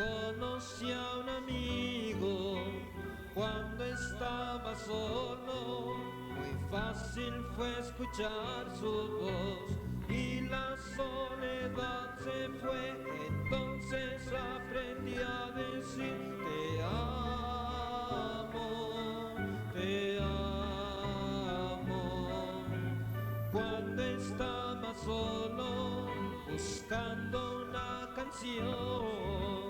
Conocí a un amigo cuando estaba solo, muy fácil fue escuchar su voz y la soledad se fue. Entonces aprendí a decir te amo, te amo. Cuando estaba solo buscando una canción,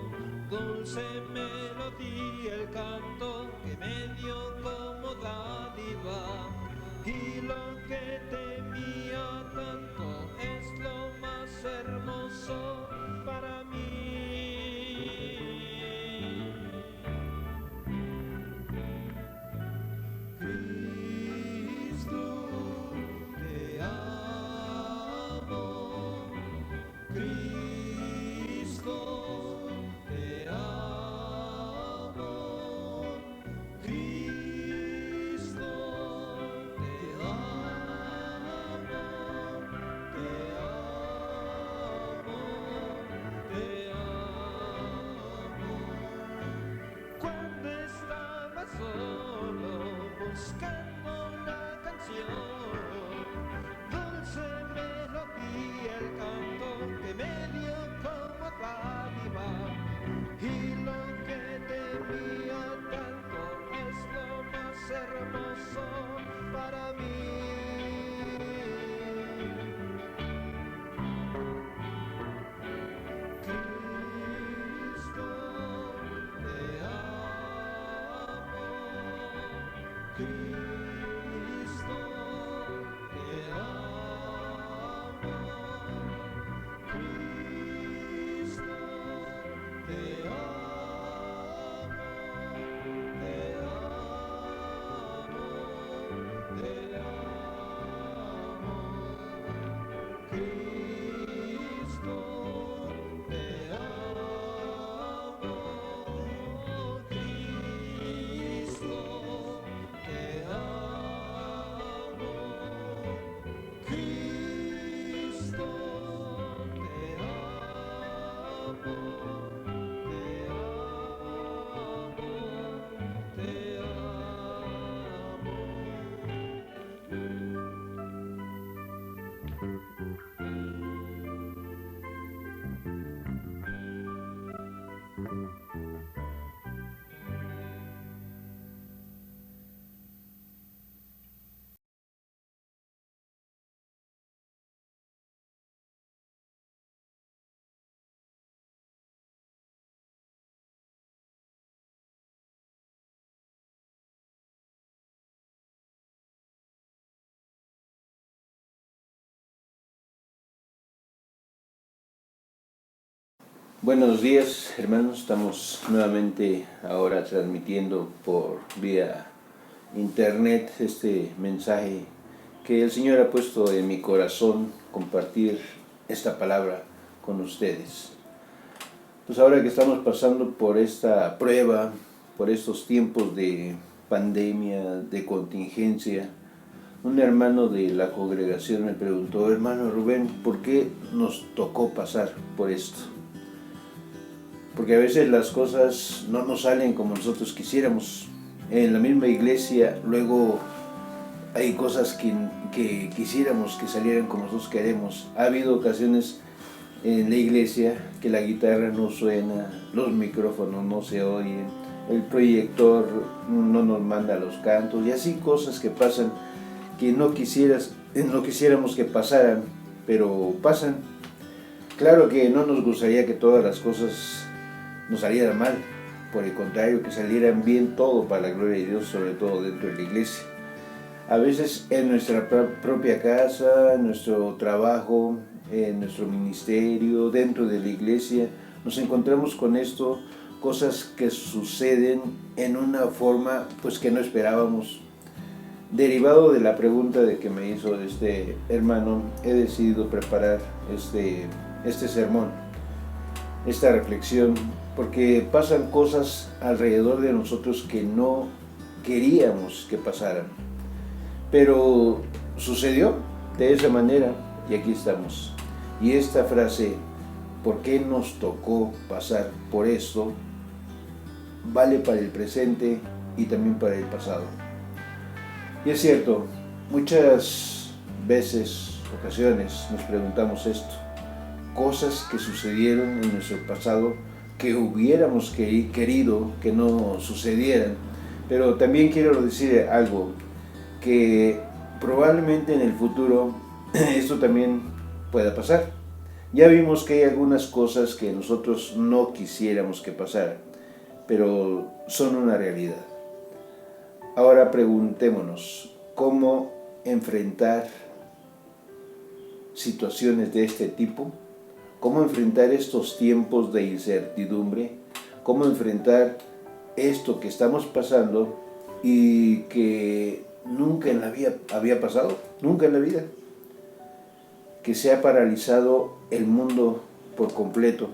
dulce melodía, el canto que me dio como dádiva, y lo que temía tanto es lo más hermoso para mí. Cristo, te amo. Cristo, te amo. Cristo, te amo. Te amo, te amo. Cuando estaba solo buscando una canción, dulce melodía, el canto que me dio como dádiva, y lo que temía tanto es lo más hermoso para mí. Cristo, te amo. Cristo, te amo. Cristo, te amo. Te amo, te amo. Cristo, te amo. Cristo, te amo. Cristo, te amo. Te Buenos días, hermanos. Estamos nuevamente ahora transmitiendo por vía internet este mensaje que el Señor ha puesto en mi corazón, compartir esta palabra con ustedes. Pues ahora que estamos pasando por esta prueba, por estos tiempos de pandemia, de contingencia, un hermano de la congregación me preguntó: hermano Rubén, ¿por qué nos tocó pasar por esto? Porque a veces las cosas no nos salen como nosotros quisiéramos. En la misma iglesia luego hay cosas que quisiéramos que salieran como nosotros queremos. Ha habido ocasiones en la iglesia que la guitarra no suena, los micrófonos no se oyen, el proyector no nos manda los cantos, y así cosas que pasan que no quisiéramos que pasaran, pero pasan. Claro que no nos gustaría que todas las cosas nos salieran mal, por el contrario, que salieran bien todo para la gloria de Dios, sobre todo dentro de la iglesia. A veces en nuestra propia casa, en nuestro trabajo, en nuestro ministerio, dentro de la iglesia, nos encontramos con esto, cosas que suceden en una forma pues que no esperábamos. Derivado de la pregunta de que me hizo este hermano, he decidido preparar este sermón, esta reflexión, porque pasan cosas alrededor de nosotros que no queríamos que pasaran, pero sucedió de esa manera y aquí estamos. Y esta frase, por qué nos tocó pasar por esto, vale para el presente y también para el pasado. Y es cierto, muchas veces, ocasiones, nos preguntamos esto, cosas que sucedieron en nuestro pasado que hubiéramos querido que no sucedieran. Pero también quiero decir algo, que probablemente en el futuro esto también pueda pasar. Ya vimos que hay algunas cosas que nosotros no quisiéramos que pasaran, pero son una realidad. Ahora preguntémonos, ¿cómo enfrentar situaciones de este tipo? ¿Cómo enfrentar estos tiempos de incertidumbre? ¿Cómo enfrentar esto que estamos pasando y que nunca en la vida había pasado? Nunca en la vida. Que se ha paralizado el mundo por completo.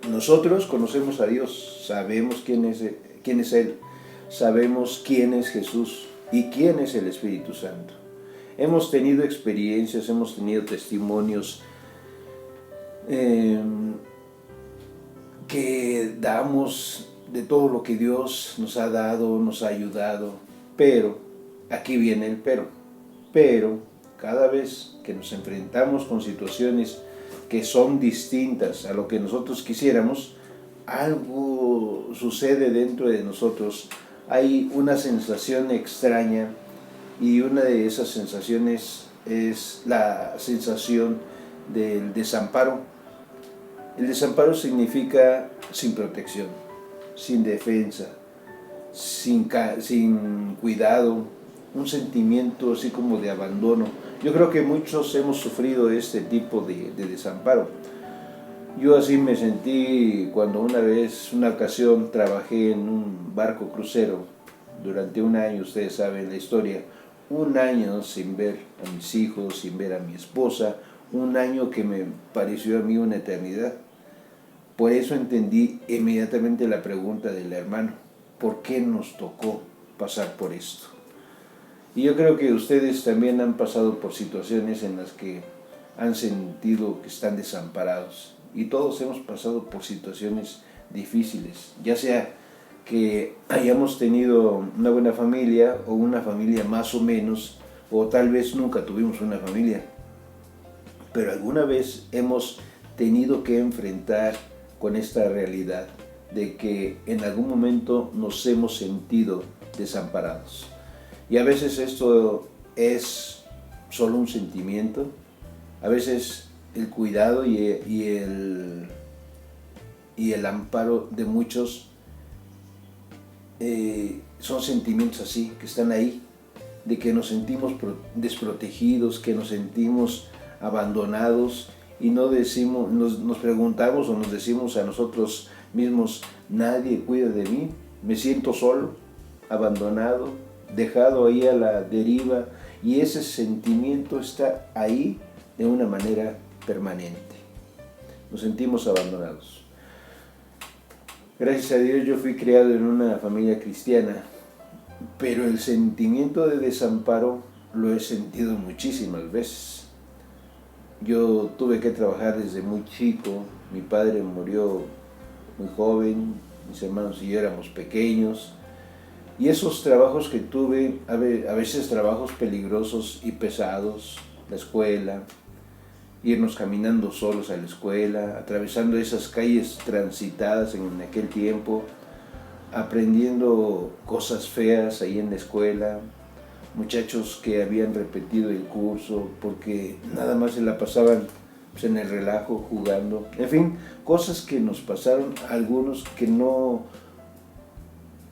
Nosotros conocemos a Dios, sabemos quién es Él, sabemos quién es Jesús y quién es el Espíritu Santo. Hemos tenido experiencias, hemos tenido testimonios que damos de todo lo que Dios nos ha dado, nos ha ayudado, pero, aquí viene el pero cada vez que nos enfrentamos con situaciones que son distintas a lo que nosotros quisiéramos, algo sucede dentro de nosotros, hay una sensación extraña y una de esas sensaciones es la sensación del desamparo. El desamparo significa sin protección, sin defensa, sin cuidado, un sentimiento así como de abandono. Yo creo que muchos hemos sufrido este tipo de desamparo. Yo así me sentí cuando una ocasión trabajé en un barco crucero durante un año, ustedes saben la historia, un año sin ver a mis hijos, sin ver a mi esposa, un año que me pareció a mí una eternidad. Por eso entendí inmediatamente la pregunta del hermano, ¿por qué nos tocó pasar por esto? Y yo creo que ustedes también han pasado por situaciones en las que han sentido que están desamparados. Y todos hemos pasado por situaciones difíciles, ya sea que hayamos tenido una buena familia o una familia más o menos, o tal vez nunca tuvimos una familia. Pero alguna vez hemos tenido que enfrentar con esta realidad de que en algún momento nos hemos sentido desamparados. Y a veces esto es solo un sentimiento, a veces el cuidado y el amparo de muchos son sentimientos así, que están ahí, de que nos sentimos desprotegidos, que nos sentimos abandonados y no decimos, nos preguntamos o nos decimos a nosotros mismos, nadie cuida de mí, me siento solo, abandonado, dejado ahí a la deriva, y ese sentimiento está ahí de una manera permanente. Nos sentimos abandonados. Gracias a Dios yo fui criado en una familia cristiana, pero el sentimiento de desamparo lo he sentido muchísimas veces. Yo tuve que trabajar desde muy chico, mi padre murió muy joven, mis hermanos y yo éramos pequeños, y esos trabajos que tuve, a veces trabajos peligrosos y pesados, la escuela, irnos caminando solos a la escuela, atravesando esas calles transitadas en aquel tiempo, aprendiendo cosas feas ahí en la escuela, muchachos que habían repetido el curso porque nada más se la pasaban pues, en el relajo, jugando, en fin, cosas que nos pasaron a algunos que no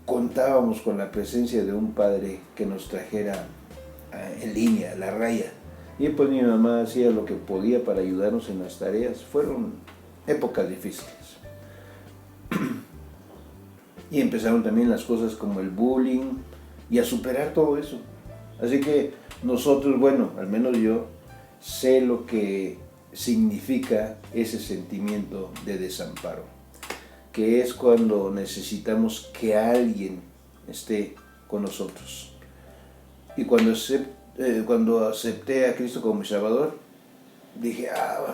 contábamos con la presencia de un padre que nos trajera en línea, a la raya. Y pues mi mamá hacía lo que podía para ayudarnos en las tareas. Fueron épocas difíciles. Y empezaron también las cosas como el bullying y a superar todo eso. Así que nosotros, bueno, al menos yo, sé lo que significa ese sentimiento de desamparo, que es cuando necesitamos que alguien esté con nosotros. Y cuando acepté a Cristo como mi Salvador, dije,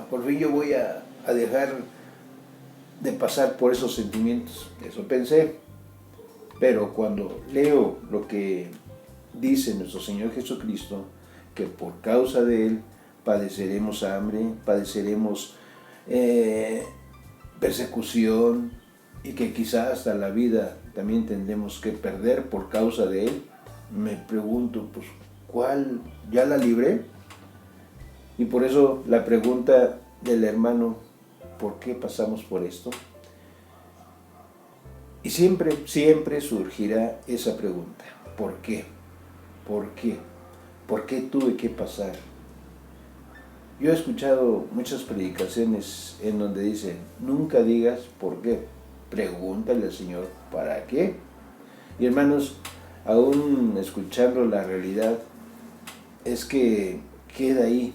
por fin yo voy a a dejar de pasar por esos sentimientos. Eso pensé. Pero cuando leo lo que dice nuestro Señor Jesucristo, que por causa de Él padeceremos hambre, padeceremos persecución y que quizá hasta la vida también tendremos que perder por causa de Él, me pregunto, pues, ¿cuál? ¿Ya la libré? Y por eso la pregunta del hermano, ¿por qué pasamos por esto? Y siempre surgirá esa pregunta, ¿por qué? ¿Por qué? ¿Por qué tuve que pasar? Yo he escuchado muchas predicaciones en donde dicen, nunca digas por qué, pregúntale al Señor, ¿para qué? Y hermanos, aún escuchando la realidad, es que queda ahí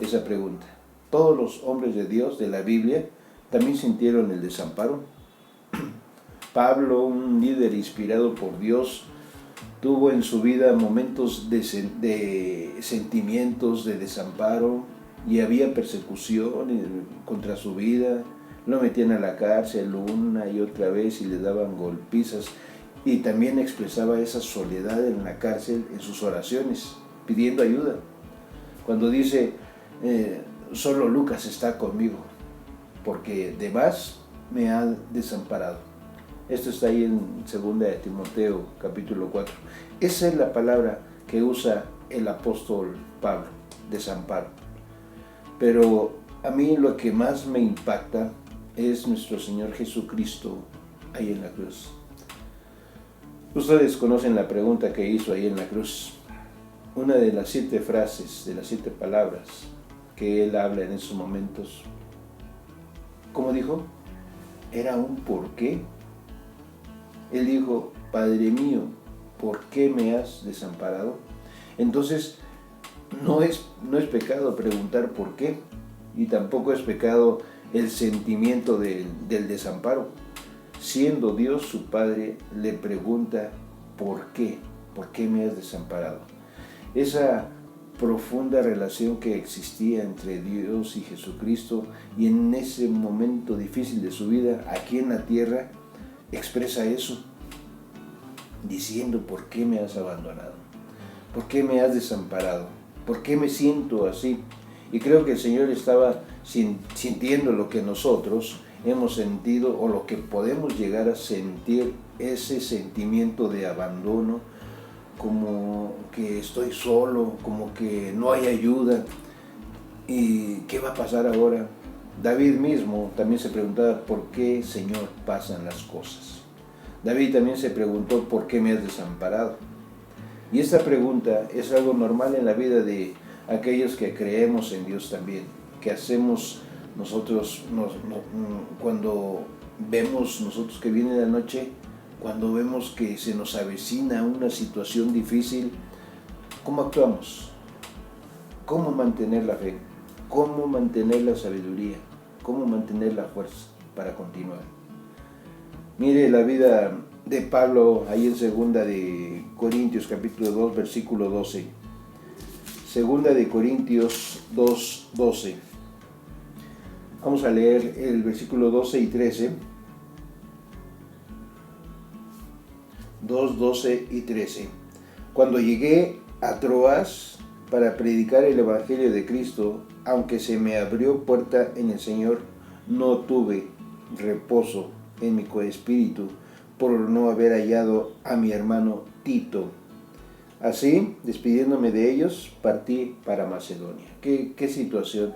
esa pregunta. Todos los hombres de Dios de la Biblia también sintieron el desamparo. Pablo, un líder inspirado por Dios, tuvo en su vida momentos de sentimientos de desamparo y había persecución contra su vida. Lo metían a la cárcel una y otra vez y le daban golpizas. Y también expresaba esa soledad en la cárcel en sus oraciones, pidiendo ayuda. Cuando dice, solo Lucas está conmigo, porque demás me ha desamparado. Esto está ahí en 2 de Timoteo, capítulo 4. Esa es la palabra que usa el apóstol Pablo, desamparo. Pero a mí lo que más me impacta es nuestro Señor Jesucristo ahí en la cruz. Ustedes conocen la pregunta que hizo ahí en la cruz. Una de las 7 frases, de las 7 palabras que Él habla en esos momentos. ¿Cómo dijo? Era un ¿por qué? Él dijo, Padre mío, ¿por qué me has desamparado? Entonces, no es pecado preguntar por qué, y tampoco es pecado el sentimiento del desamparo. Siendo Dios su Padre, le pregunta ¿por qué? ¿Por qué me has desamparado? Esa profunda relación que existía entre Dios y Jesucristo, y en ese momento difícil de su vida, aquí en la tierra, expresa eso, diciendo ¿por qué me has abandonado? ¿Por qué me has desamparado? ¿Por qué me siento así? Y creo que el Señor estaba sintiendo lo que nosotros hemos sentido, o lo que podemos llegar a sentir, ese sentimiento de abandono, como que estoy solo, como que no hay ayuda. ¿Y qué va a pasar ahora? David mismo también se preguntaba, ¿por qué, Señor, pasan las cosas? David también se preguntó, ¿por qué me has desamparado? Y esta pregunta es algo normal en la vida de aquellos que creemos en Dios también, que hacemos nosotros cuando vemos nosotros que viene la noche, cuando vemos que se nos avecina una situación difícil, ¿cómo actuamos? ¿Cómo mantener la fe? ¿Cómo mantener la sabiduría? ¿Cómo mantener la fuerza para continuar? Mire la vida de Pablo ahí en 2 de Corintios capítulo 2 versículo 12. 2 de Corintios 2, 12. Vamos a leer el versículo 12 y 13. 2, 12 y 13. Cuando llegué a Troas para predicar el Evangelio de Cristo, aunque se me abrió puerta en el Señor, no tuve reposo en mi coespíritu por no haber hallado a mi hermano Tito. Así, despidiéndome de ellos, partí para Macedonia. ¿Qué situación?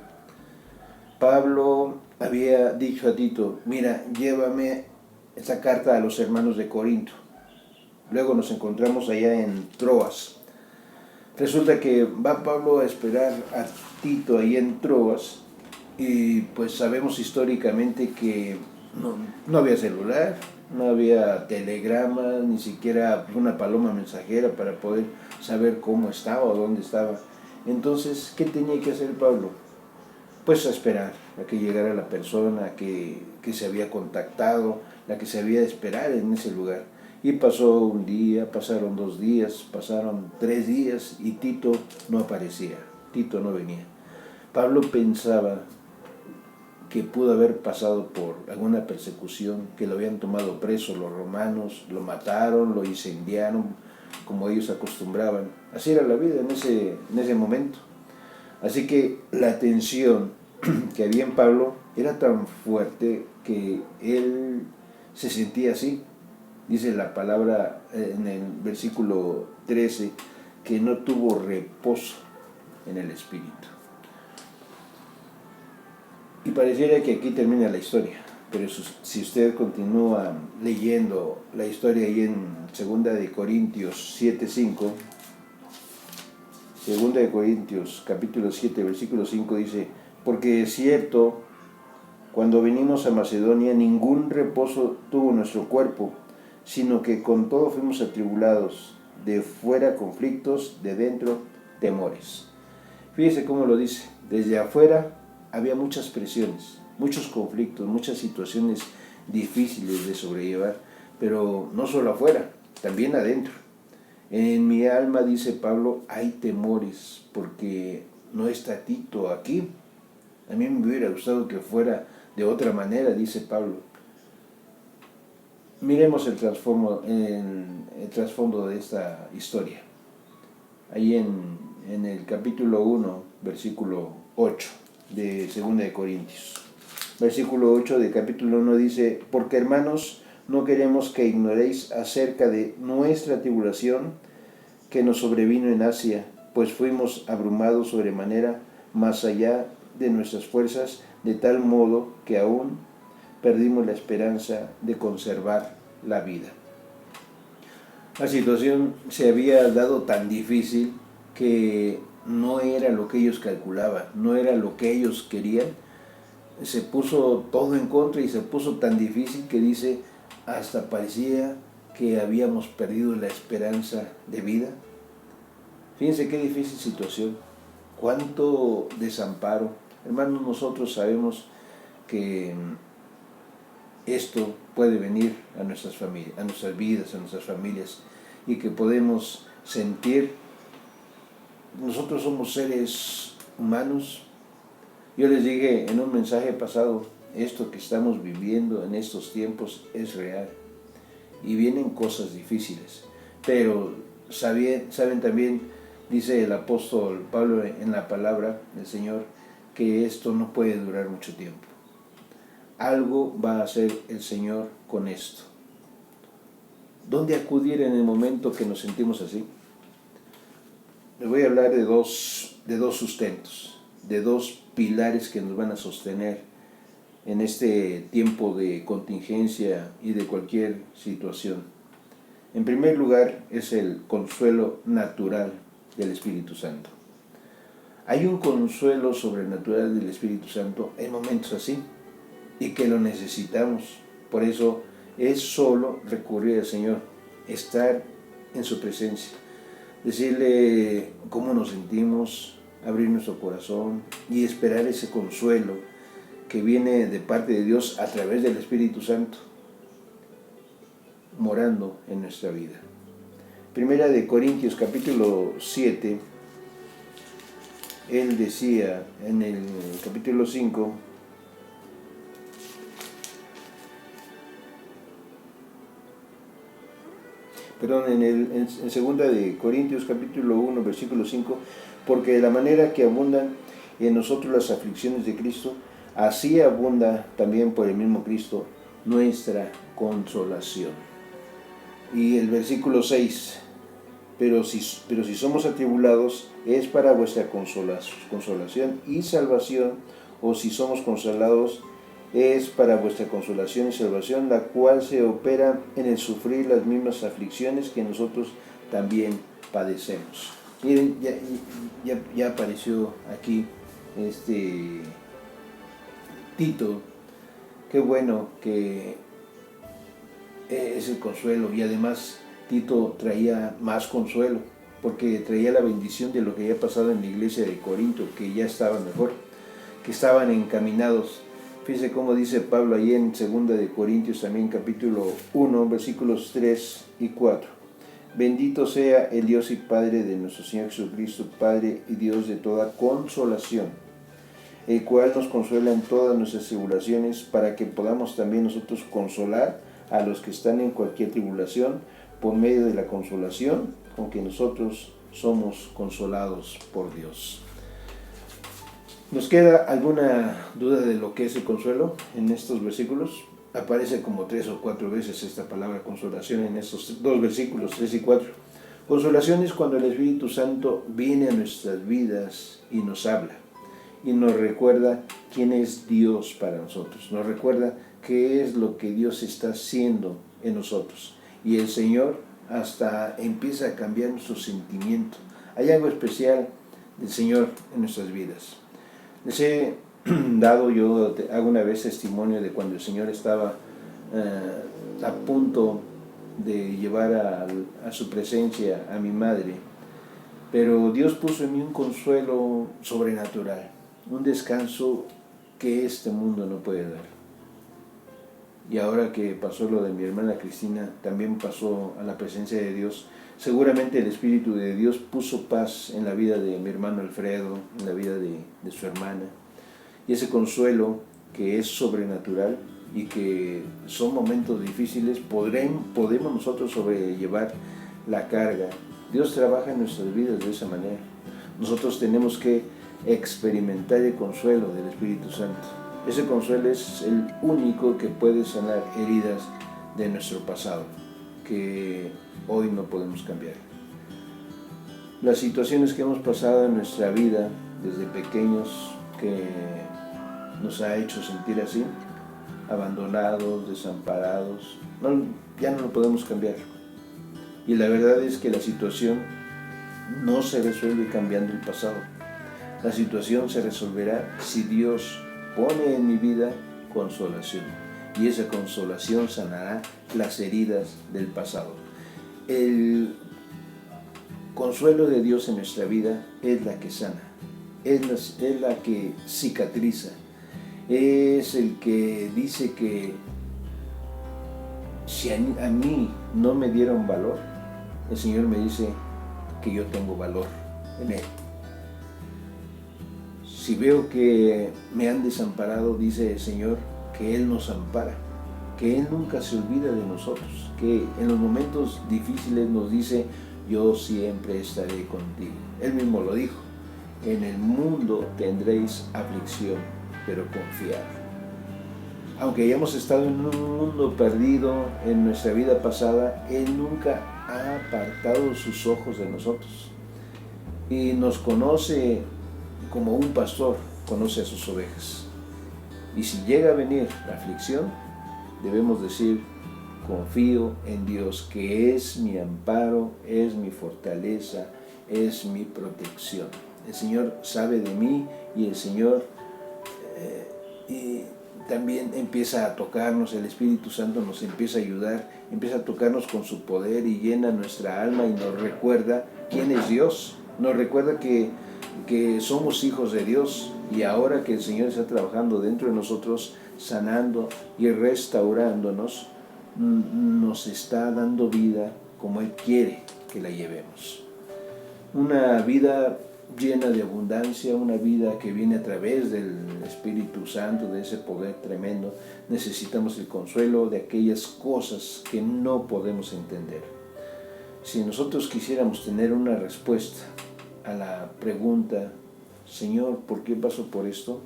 Pablo había dicho a Tito, mira, llévame esa carta a los hermanos de Corinto. Luego nos encontramos allá en Troas. Resulta que va Pablo a esperar a Tito ahí en Troas, y pues sabemos históricamente que no había celular, no había telegrama, ni siquiera una paloma mensajera para poder saber cómo estaba o dónde estaba. Entonces, ¿qué tenía que hacer Pablo? Pues a esperar a que llegara la persona que se había contactado, la que se había de esperar en ese lugar. Y pasó un día, pasaron 2 días, pasaron 3 días y Tito no aparecía, Tito no venía. Pablo pensaba que pudo haber pasado por alguna persecución, que lo habían tomado preso los romanos, lo mataron, lo incendiaron, como ellos acostumbraban. Así era la vida en ese momento. Así que la tensión que había en Pablo era tan fuerte que él se sentía así. Dice la palabra en el versículo 13 que no tuvo reposo en el espíritu. Y pareciera que aquí termina la historia, pero si usted continúa leyendo la historia ahí en 2 de Corintios 7:5, 2 de Corintios capítulo 7 versículo 5 dice: porque es cierto, cuando venimos a Macedonia ningún reposo tuvo nuestro cuerpo, sino que con todo fuimos atribulados, de fuera conflictos, de dentro temores. Fíjese cómo lo dice, desde afuera había muchas presiones, muchos conflictos, muchas situaciones difíciles de sobrellevar, pero no solo afuera, también adentro. En mi alma, dice Pablo, hay temores, porque no está Tito aquí. A mí me hubiera gustado que fuera de otra manera, dice Pablo. Miremos el trasfondo de esta historia. Ahí en el capítulo 1, versículo 8 de 2 de Corintios. Versículo 8 del capítulo 1 dice: porque hermanos, no queremos que ignoréis acerca de nuestra tribulación que nos sobrevino en Asia, pues fuimos abrumados sobremanera más allá de nuestras fuerzas, de tal modo que aún perdimos la esperanza de conservar la vida. La situación se había dado tan difícil que no era lo que ellos calculaban, no era lo que ellos querían. Se puso todo en contra y se puso tan difícil que dice, hasta parecía que habíamos perdido la esperanza de vida. Fíjense qué difícil situación, cuánto desamparo. Hermanos, nosotros sabemos que esto puede venir a nuestras familias, a nuestras vidas, a nuestras familias, y que podemos sentir, nosotros somos seres humanos. Yo les dije en un mensaje pasado, esto que estamos viviendo en estos tiempos es real, y vienen cosas difíciles, pero saben también, dice el apóstol Pablo en la palabra del Señor, que esto no puede durar mucho tiempo. Algo va a hacer el Señor con esto. ¿Dónde acudir en el momento que nos sentimos así? Les voy a hablar de dos sustentos, de dos pilares que nos van a sostener en este tiempo de contingencia y de cualquier situación. En primer lugar, es el consuelo natural del Espíritu Santo. Hay un consuelo sobrenatural del Espíritu Santo en momentos así, y que lo necesitamos. Por eso es solo recurrir al Señor, estar en su presencia, decirle cómo nos sentimos, abrir nuestro corazón y esperar ese consuelo que viene de parte de Dios a través del Espíritu Santo, morando en nuestra vida. Primera de Corintios capítulo 7, él decía en el capítulo 5, en 2 de Corintios capítulo 1 versículo 5, porque de la manera que abundan en nosotros las aflicciones de Cristo, así abunda también por el mismo Cristo nuestra consolación. Y el versículo 6, pero si somos atribulados es para vuestra consolación y salvación, o si somos consolados es para vuestra consolación y salvación, la cual se opera en el sufrir las mismas aflicciones que nosotros también padecemos. Miren, ya apareció aquí Tito. Qué bueno que es el consuelo, y además Tito traía más consuelo, porque traía la bendición de lo que había pasado en la iglesia de Corinto, que ya estaban mejor, que estaban encaminados. Fíjense cómo dice Pablo ahí en 2 de Corintios también capítulo 1 versículos 3 y 4. Bendito sea el Dios y Padre de nuestro Señor Jesucristo, Padre y Dios de toda consolación, el cual nos consuela en todas nuestras tribulaciones, para que podamos también nosotros consolar a los que están en cualquier tribulación, por medio de la consolación con que nosotros somos consolados por Dios. ¿Nos queda alguna duda de lo que es el consuelo en estos versículos? Aparece como 3 o 4 veces esta palabra consolación en estos dos versículos, 3 y 4. Consolación es cuando el Espíritu Santo viene a nuestras vidas y nos habla y nos recuerda quién es Dios para nosotros, nos recuerda qué es lo que Dios está haciendo en nosotros. Y el Señor hasta empieza a cambiar nuestro sentimiento. Hay algo especial del Señor en nuestras vidas. Les he dado yo alguna vez testimonio de cuando el Señor estaba a punto de llevar a su presencia a mi madre, pero Dios puso en mí un consuelo sobrenatural, un descanso que este mundo no puede dar. Y ahora que pasó lo de mi hermana Cristina, también pasó a la presencia de Dios. Seguramente el Espíritu de Dios puso paz en la vida de mi hermano Alfredo, en la vida de su hermana. Y ese consuelo que es sobrenatural y que son momentos difíciles, podemos nosotros sobrellevar la carga. Dios trabaja en nuestras vidas de esa manera. Nosotros tenemos que experimentar el consuelo del Espíritu Santo. Ese consuelo es el único que puede sanar heridas de nuestro pasado, que hoy no podemos cambiar. Las situaciones que hemos pasado en nuestra vida desde pequeños, que nos ha hecho sentir así, abandonados, desamparados, ya no lo podemos cambiar. Y la verdad es que la situación no se resuelve cambiando el pasado. La situación se resolverá si Dios pone en mi vida consolación. Y esa consolación sanará las heridas del pasado. El consuelo de Dios en nuestra vida es la que sana, es la que cicatriza, es el que dice que si a mí no me dieron valor, el Señor me dice que yo tengo valor en Él. Si veo que me han desamparado, dice el Señor que Él nos ampara, que Él nunca se olvida de nosotros, que en los momentos difíciles nos dice, yo siempre estaré contigo. Él mismo lo dijo, en el mundo tendréis aflicción, pero confiad. Aunque hayamos estado en un mundo perdido en nuestra vida pasada, Él nunca ha apartado sus ojos de nosotros y nos conoce como un pastor conoce a sus ovejas. Y si llega a venir la aflicción, debemos decir, confío en Dios, que es mi amparo, es mi fortaleza, es mi protección. El Señor sabe de mí y el Señor y también empieza a tocarnos, el Espíritu Santo nos empieza a ayudar, empieza a tocarnos con su poder y llena nuestra alma y nos recuerda quién es Dios, nos recuerda que somos hijos de Dios y ahora que el Señor está trabajando dentro de nosotros, sanando y restaurándonos, nos está dando vida como Él quiere que la llevemos. Una vida llena de abundancia, una vida que viene a través del Espíritu Santo, de ese poder tremendo. Necesitamos el consuelo de aquellas cosas que no podemos entender. Si nosotros quisiéramos tener una respuesta a la pregunta, Señor, ¿por qué paso por esto?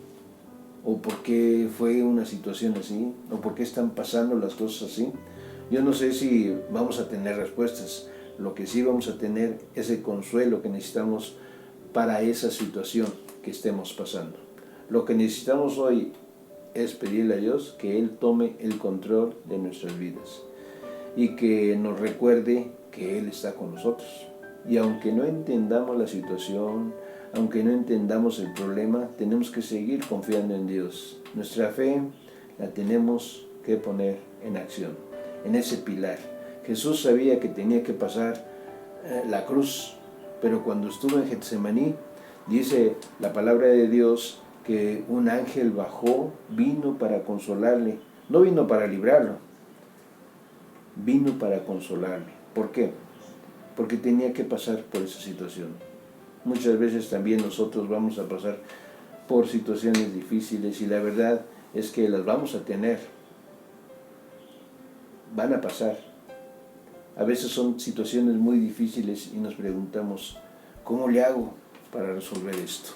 ¿O por qué fue una situación así? ¿O por qué están pasando las cosas así? Yo no sé si vamos a tener respuestas. Lo que sí vamos a tener es el consuelo que necesitamos para esa situación que estemos pasando. Lo que necesitamos hoy es pedirle a Dios que Él tome el control de nuestras vidas y que nos recuerde que Él está con nosotros. Y aunque no entendamos la situación, aunque no entendamos el problema, tenemos que seguir confiando en Dios. Nuestra fe la tenemos que poner en acción, en ese pilar. Jesús sabía que tenía que pasar la cruz, pero cuando estuvo en Getsemaní, dice la palabra de Dios que un ángel bajó, vino para consolarle. No vino para librarlo, vino para consolarle. ¿Por qué? Porque tenía que pasar por esa situación. Muchas veces también nosotros vamos a pasar por situaciones difíciles y la verdad es que las vamos a tener, van a pasar. A veces son situaciones muy difíciles y nos preguntamos, ¿cómo le hago para resolver esto?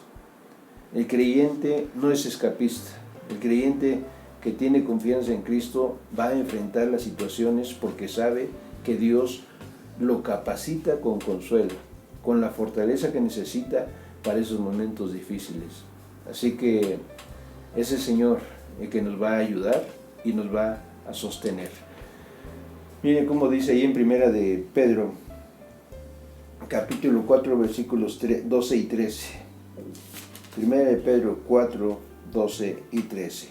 El creyente no es escapista. El creyente que tiene confianza en Cristo va a enfrentar las situaciones porque sabe que Dios lo capacita con consuelo, con la fortaleza que necesita para esos momentos difíciles. Así que es el Señor el que nos va a ayudar y nos va a sostener. Miren cómo dice ahí en Primera de Pedro, capítulo 4, versículos 12 y 13. Primera de Pedro 4, 12 y 13.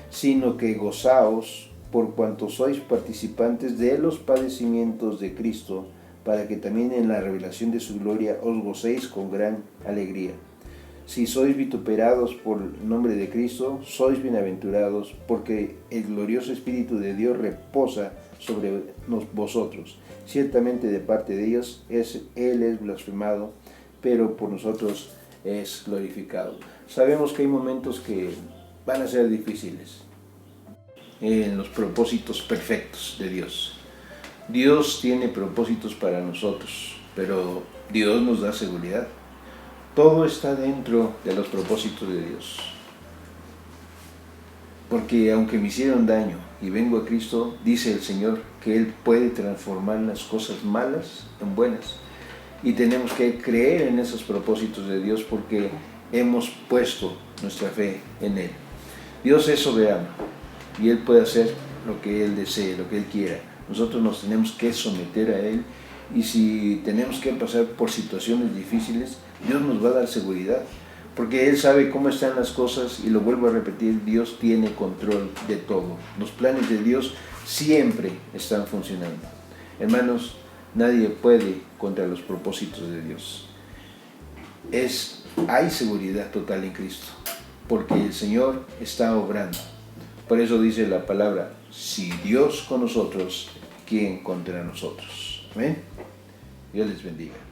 Sino que gozaos por cuanto sois participantes de los padecimientos de Cristo, para que también en la revelación de su gloria os gocéis con gran alegría. Si sois vituperados por el nombre de Cristo, sois bienaventurados, porque el glorioso Espíritu de Dios reposa sobre vosotros. Ciertamente de parte de ellos Él es blasfemado, pero por nosotros es glorificado. Sabemos que hay momentos que van a ser difíciles en los propósitos perfectos de Dios. Dios tiene propósitos para nosotros, pero Dios nos da seguridad. Todo está dentro de los propósitos de Dios. Porque aunque me hicieron daño y vengo a Cristo, dice el Señor que Él puede transformar las cosas malas en buenas. Y tenemos que creer en esos propósitos de Dios porque hemos puesto nuestra fe en Él. Dios es soberano y Él puede hacer lo que Él desee, lo que Él quiera. Nosotros nos tenemos que someter a Él y si tenemos que pasar por situaciones difíciles, Dios nos va a dar seguridad. Porque Él sabe cómo están las cosas y lo vuelvo a repetir, Dios tiene control de todo. Los planes de Dios siempre están funcionando. Hermanos, nadie puede contra los propósitos de Dios. Hay seguridad total en Cristo, porque el Señor está obrando. Por eso dice la palabra, si Dios con nosotros, ¿quién contra nosotros? Amén. Dios les bendiga.